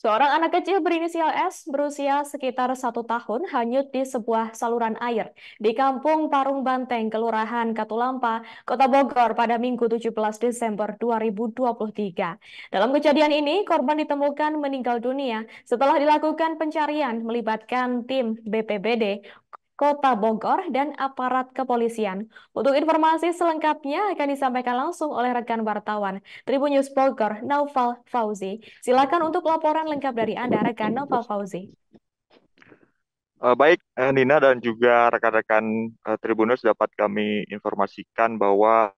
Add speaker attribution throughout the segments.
Speaker 1: Seorang anak kecil berinisial S berusia sekitar 1 tahun hanyut di sebuah saluran air di Kampung Parung Banteng, Kelurahan Katulampa, Kota Bogor pada Minggu 17 Desember 2023. Dalam kejadian ini, korban ditemukan meninggal dunia setelah dilakukan pencarian melibatkan tim BPBD Kota Bogor dan aparat kepolisian. Untuk informasi selengkapnya akan disampaikan langsung oleh rekan wartawan Tribun News Bogor, Naufal Fauzi. Silakan untuk laporan lengkap dari Anda, rekan Naufal Fauzi.
Speaker 2: Baik, Nina dan juga rekan-rekan Tribuners dapat kami informasikan bahwa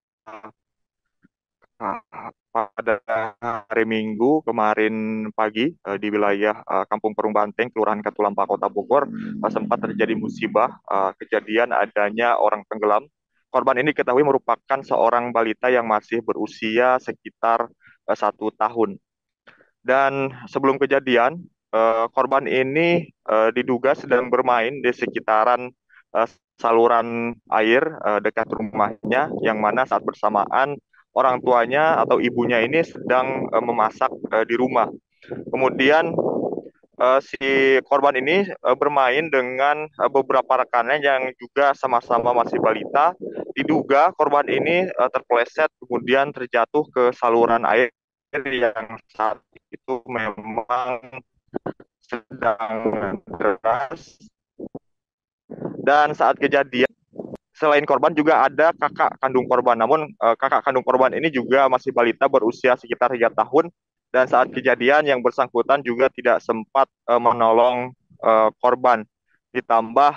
Speaker 2: pada hari Minggu kemarin pagi di wilayah Kampung Perung Banteng, Kelurahan Katulampa, Kota Bogor, sempat terjadi musibah kejadian adanya orang tenggelam. Korban ini diketahui merupakan seorang balita yang masih berusia sekitar 1 tahun. Dan sebelum kejadian, korban ini diduga sedang bermain di sekitaran eh, saluran air dekat rumahnya, yang mana saat bersamaan orang tuanya atau ibunya ini sedang memasak di rumah. Kemudian si korban ini bermain dengan beberapa rekannya yang juga sama-sama masih balita. Diduga korban ini terpeleset kemudian terjatuh ke saluran air yang saat itu memang sedang deras. Dan saat kejadian, selain korban juga ada kakak kandung korban. Namun kakak kandung korban ini juga masih balita berusia sekitar 3 tahun. Dan saat kejadian yang bersangkutan juga tidak sempat menolong korban. Ditambah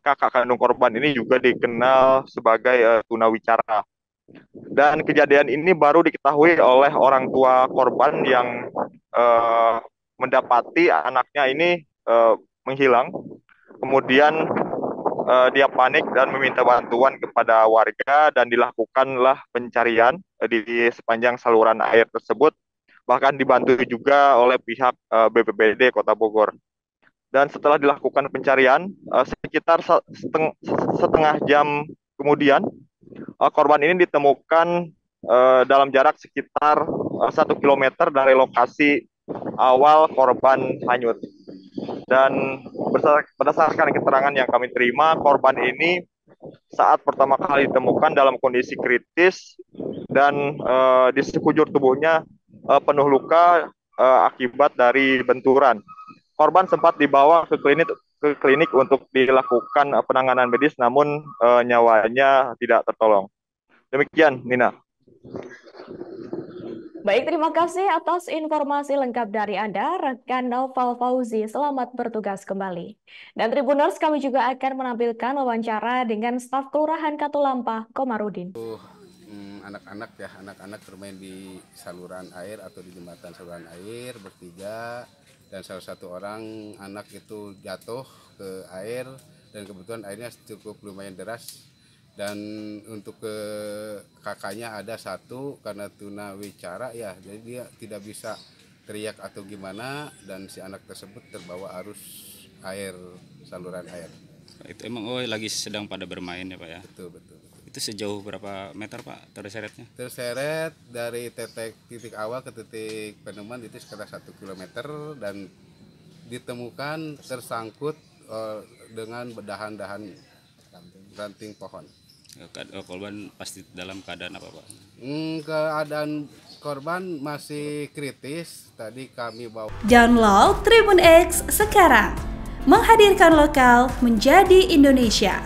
Speaker 2: kakak kandung korban ini juga dikenal sebagai tunawicara. Dan kejadian ini baru diketahui oleh orang tua korban yang eh, mendapati anaknya ini menghilang. Kemudian dia panik dan meminta bantuan kepada warga dan dilakukanlah pencarian di sepanjang saluran air tersebut. Bahkan dibantu juga oleh pihak BPBD Kota Bogor. Dan setelah dilakukan pencarian, sekitar setengah jam kemudian, korban ini ditemukan dalam jarak sekitar 1 kilometer dari lokasi awal korban hanyut. Dan berdasarkan keterangan yang kami terima, korban ini saat pertama kali ditemukan dalam kondisi kritis dan di sekujur tubuhnya penuh luka akibat dari benturan. Korban sempat dibawa ke klinik untuk dilakukan penanganan medis, namun nyawanya tidak tertolong. Demikian, Nina.
Speaker 1: Baik, terima kasih atas informasi lengkap dari Anda, rekan Naufal Fauzi. Selamat bertugas kembali. Dan Tribuners, kami juga akan menampilkan wawancara dengan staf Kelurahan Katulampa, Komarudin.
Speaker 3: Anak-anak ya, anak-anak bermain di saluran air atau di jembatan saluran air bertiga, dan salah satu orang anak itu jatuh ke air dan kebetulan airnya cukup lumayan deras. Dan untuk ke kakaknya ada satu karena tunawicara ya, jadi dia tidak bisa teriak atau gimana, dan si anak tersebut terbawa arus air, saluran air.
Speaker 4: Itu emang lagi sedang pada bermain ya Pak ya?
Speaker 3: Betul, betul.
Speaker 4: Itu sejauh berapa meter Pak terseretnya?
Speaker 3: Terseret dari titik awal ke titik penemuan itu sekitar 1 kilometer, dan ditemukan tersangkut dengan dahan-dahan ranting pohon.
Speaker 4: Korban pasti dalam keadaan apa Pak?
Speaker 3: Keadaan korban masih kritis. Tadi kami bawa.
Speaker 5: Download Tribun X sekarang, menghadirkan lokal menjadi Indonesia.